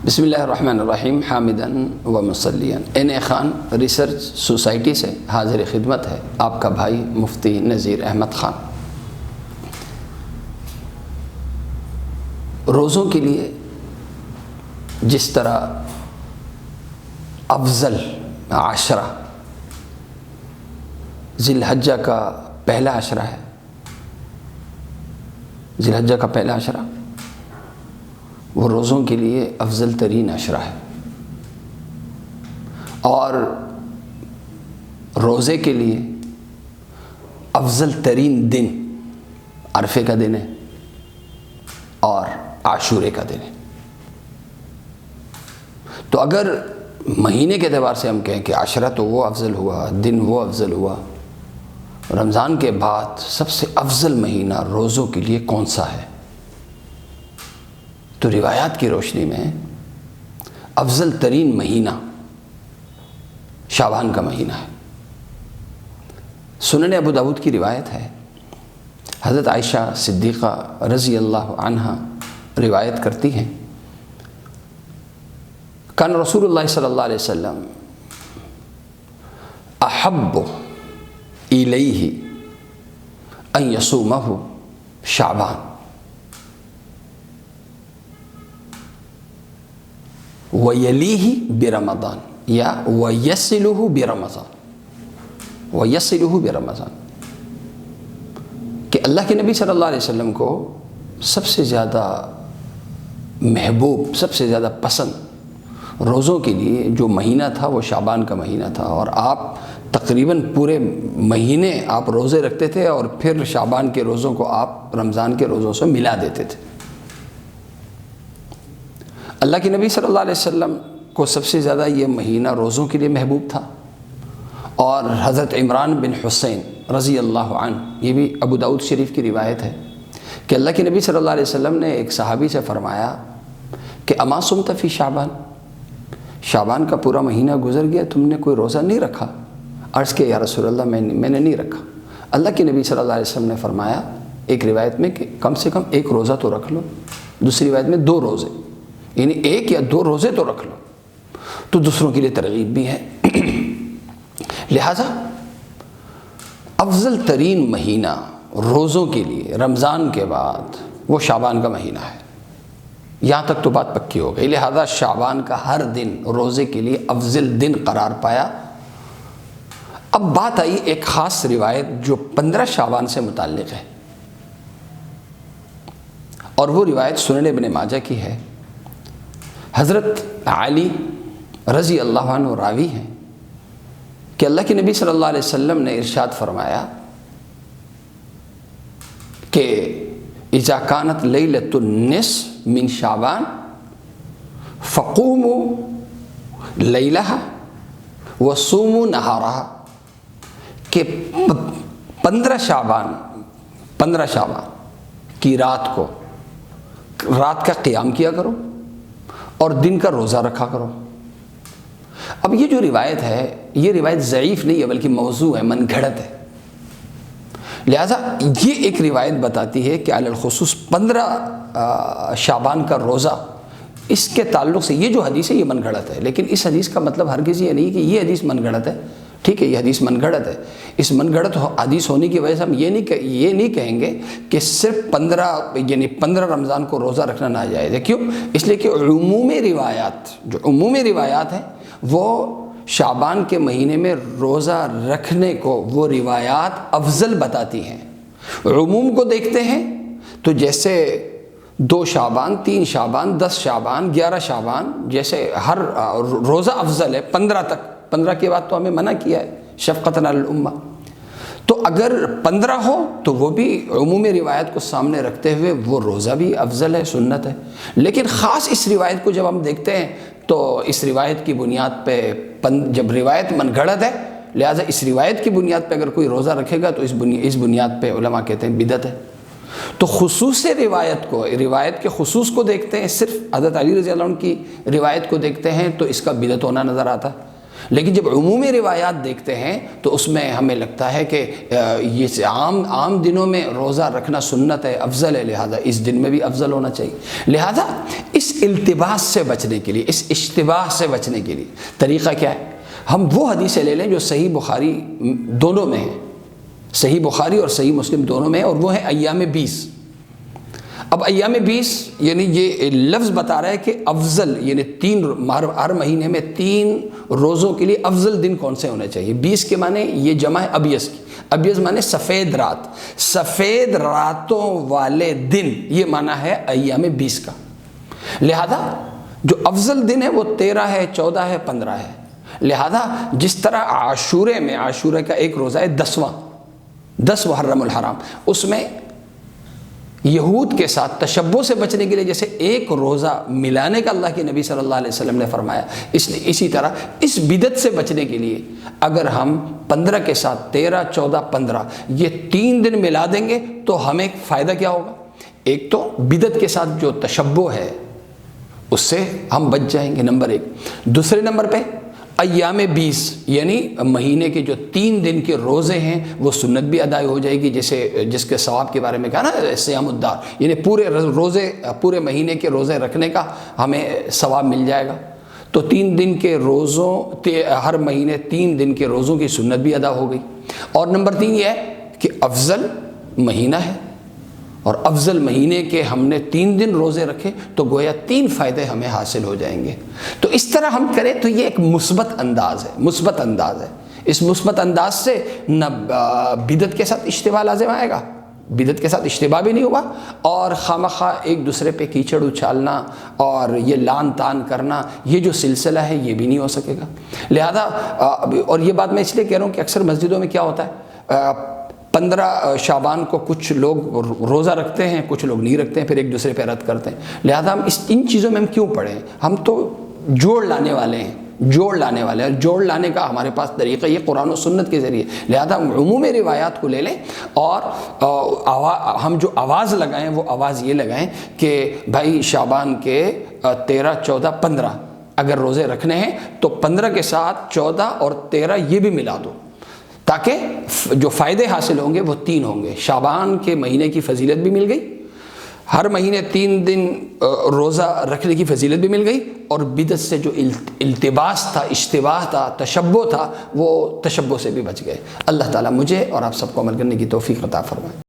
بسم اللہ الرحمن الرحیم حامدن و مصلیاً این خان ریسرچ سوسائٹی سے حاضر خدمت ہے آپ کا بھائی مفتی نذیر احمد خان۔ روزوں کے لیے جس طرح افضل عشرہ ذی الحجہ کا پہلا عشرہ ہے، ذی الحجہ کا پہلا عشرہ وہ روزوں کے لیے افضل ترین عشرہ ہے، اور روزے کے لیے افضل ترین دن عرفے کا دن ہے اور عاشورے کا دن ہے۔ تو اگر مہینے کے اعتبار سے ہم کہیں کہ عشرہ تو وہ افضل ہوا، دن وہ افضل ہوا، رمضان کے بعد سب سے افضل مہینہ روزوں کے لیے کون سا ہے؟ تو روایات کی روشنی میں افضل ترین مہینہ شعبان کا مہینہ ہے۔ سنن ابو داؤد کی روایت ہے، حضرت عائشہ صدیقہ رضی اللہ عنہا روایت کرتی ہیں، کان رسول اللہ صلی اللہ علیہ وسلم احب الیہ ان یصومہ شعبان وَيَلِيهِ بِرَمَضَانِ یا وَيَصِلُهُ بِرَمَضَانِ وَيَصِلُهُ بِرَمَضَانِ کہ اللہ کے نبی صلی اللہ علیہ وسلم کو سب سے زیادہ محبوب، سب سے زیادہ پسند روزوں کے لیے جو مہینہ تھا وہ شعبان کا مہینہ تھا، اور آپ تقریباً پورے مہینے آپ روزے رکھتے تھے اور پھر شعبان کے روزوں کو آپ رمضان کے روزوں سے ملا دیتے تھے۔ اللہ کے نبی صلی اللہ علیہ وسلم کو سب سے زیادہ یہ مہینہ روزوں کے لیے محبوب تھا، اور حضرت عمران بن حسین رضی اللہ عنہ، یہ بھی ابو داؤد شریف کی روایت ہے کہ اللہ کے نبی صلی اللہ علیہ وسلم نے ایک صحابی سے فرمایا کہ اما صمت فی شعبان، شعبان کا پورا مہینہ گزر گیا، تم نے کوئی روزہ نہیں رکھا؟ عرض کہ یا رسول اللہ میں نے نہیں رکھا۔ اللہ کے نبی صلی اللہ علیہ وسلم نے فرمایا ایک روایت میں کہ کم سے کم ایک روزہ تو رکھ لو، دوسری روایت میں 2 روزے، یعنی 1 یا 2 روزے تو رکھ لو، تو دوسروں کے لیے ترغیب بھی ہے۔ لہذا افضل ترین مہینہ روزوں کے لیے رمضان کے بعد وہ شعبان کا مہینہ ہے، یہاں تک تو بات پکی ہو گئی۔ لہذا شعبان کا ہر دن روزے کے لیے افضل دن قرار پایا۔ اب بات آئی ایک خاص روایت جو 15 شعبان سے متعلق ہے، اور وہ روایت سنن ابن ماجہ کی ہے۔ حضرت علی رضی اللہ عنہ راوی ہیں کہ اللہ کے نبی صلی اللہ علیہ وسلم نے ارشاد فرمایا کہ اذا کانت لیلۃ النصف من شعبان فقوموا لیلہا وصوموا نہارہا، کہ 15 شعبان کی رات کو رات کا قیام کیا کرو اور دن کا روزہ رکھا کرو۔ اب یہ جو روایت ہے یہ روایت ضعیف نہیں ہے بلکہ موضوع ہے، من گھڑت ہے۔ لہذا یہ ایک روایت بتاتی ہے کہ علی الخصوص 15 شعبان کا روزہ، اس کے تعلق سے یہ جو حدیث ہے یہ من گھڑت ہے، لیکن اس حدیث کا مطلب ہرگز یہ نہیں کہ یہ حدیث من گھڑت ہے۔ ٹھیک ہے، یہ حدیث من گھڑت ہے، اس من گھڑت حدیث ہونے کی وجہ سے ہم یہ نہیں کہیں گے کہ صرف 15 رمضان کو روزہ رکھنا ناجائز ہے۔ کیوں؟ اس لیے کہ عمومی روایات ہیں وہ شعبان کے مہینے میں روزہ رکھنے کو وہ روایات افضل بتاتی ہیں۔ عموم کو دیکھتے ہیں تو جیسے 2 شعبان، 3 شعبان، 10 شعبان، 11 شعبان، جیسے ہر روزہ افضل ہے 15 تک، 15 کے بعد تو ہمیں منع کیا ہے شفقتاً علی الامہ۔ تو اگر 15 ہو تو وہ بھی عمومی روایت کو سامنے رکھتے ہوئے وہ روزہ بھی افضل ہے، سنت ہے۔ لیکن خاص اس روایت کو جب ہم دیکھتے ہیں تو اس روایت کی بنیاد پہ جب روایت من گھڑت ہے، لہٰذا اس روایت کی بنیاد پہ اگر کوئی روزہ رکھے گا تو اس بنیاد پہ علماء کہتے ہیں بدعت ہے۔ تو خصوص روایت کے خصوص کو دیکھتے ہیں، صرف حضرت علی رضی اللہ عنہ کی روایت کو دیکھتے ہیں تو اس کا بدعت ہونا نظر آتا ہے۔ لیکن جب عمومی روایات دیکھتے ہیں تو اس میں ہمیں لگتا ہے کہ یہ عام دنوں میں روزہ رکھنا سنت ہے، افضل ہے، لہذا اس دن میں بھی افضل ہونا چاہیے۔ لہذا اس التباس سے بچنے کے لیے، اس اشتباہ سے بچنے کے لیے طریقہ کیا ہے؟ ہم وہ حدیثیں لے لیں جو صحیح بخاری دونوں میں ہیں، صحیح بخاری اور صحیح مسلم دونوں میں ہیں، اور وہ ہے ایام 20۔ اب ایام 20 یعنی یہ لفظ بتا رہا ہے کہ افضل، یعنی ہر مہینے میں 3 روزوں کے لیے افضل دن کون سے ہونے چاہیے۔ 20 کے معنی یہ جمع ہے ابیض کی، ابیض معنی سفید رات، سفید راتوں والے دن، یہ معنی ہے ایام 20 کا۔ لہذا جو افضل دن ہے وہ 13 ہے، 14 ہے، 15 ہے۔ لہذا جس طرح عاشورے میں، عاشورے کا ایک روزہ ہے 10 محرم الحرام، اس میں یہود کے ساتھ تشبہ سے بچنے کے لیے جیسے ایک روزہ ملانے کا اللہ کے نبی صلی اللہ علیہ وسلم نے فرمایا، اس لیے اسی طرح اس بدعت سے بچنے کے لیے اگر ہم 15 کے ساتھ 13، 14، 15 یہ 3 دن ملا دیں گے تو ہمیں فائدہ کیا ہوگا؟ ایک تو بدعت کے ساتھ جو تشبہ ہے اس سے ہم بچ جائیں گے، نمبر 1۔ دوسرے نمبر پہ ایام 20 یعنی مہینے کے جو 3 دن کے روزے ہیں وہ سنت بھی ادا ہو جائے گی، جیسے جس کے ثواب کے بارے میں کہا نا صیام الدار، یعنی پورے مہینے کے روزے رکھنے کا ہمیں ثواب مل جائے گا۔ تو 3 دن کے روزوں، ہر مہینے 3 دن کے روزوں کی سنت بھی ادا ہو گئی۔ اور نمبر 3 یہ ہے کہ افضل مہینہ ہے، اور افضل مہینے کے ہم نے 3 دن روزے رکھے تو گویا 3 فائدے ہمیں حاصل ہو جائیں گے۔ تو اس طرح ہم کریں تو یہ ایک مثبت انداز ہے، مثبت انداز ہے۔ اس مثبت انداز سے نہ بدعت کے ساتھ اشتباہ لازم آئے گا، بدعت کے ساتھ اشتباہ بھی نہیں ہوگا، اور خامخواہ ایک دوسرے پہ کیچڑ اچھالنا اور یہ لان تان کرنا، یہ جو سلسلہ ہے یہ بھی نہیں ہو سکے گا۔ لہذا اور یہ بات میں اس لیے کہہ رہا ہوں کہ اکثر مسجدوں میں کیا ہوتا ہے، 15 شعبان کو کچھ لوگ روزہ رکھتے ہیں، کچھ لوگ نہیں رکھتے ہیں، پھر ایک دوسرے پہ رد کرتے ہیں۔ لہذا ہم ان چیزوں میں ہم کیوں پڑھیں؟ ہم تو جوڑ لانے والے ہیں، جوڑ لانے کا ہمارے پاس طریقہ یہ قرآن و سنت کے ذریعے۔ لہذا ہم عمومی روایات کو لے لیں، اور ہم جو آواز لگائیں وہ آواز یہ لگائیں کہ بھائی شعبان کے 13، 14، 15 اگر روزے رکھنے ہیں تو 15 کے ساتھ 14 اور 13 یہ بھی ملا دو، تاکہ جو فائدے حاصل ہوں گے وہ 3 ہوں گے۔ شعبان کے مہینے کی فضیلت بھی مل گئی، ہر مہینے 3 دن روزہ رکھنے کی فضیلت بھی مل گئی، اور بدعت سے جو التباس تھا، اشتباہ تھا، تشبہ تھا، وہ تشبہ سے بھی بچ گئے۔ اللہ تعالیٰ مجھے اور آپ سب کو عمل کرنے کی توفیق عطا فرمائے۔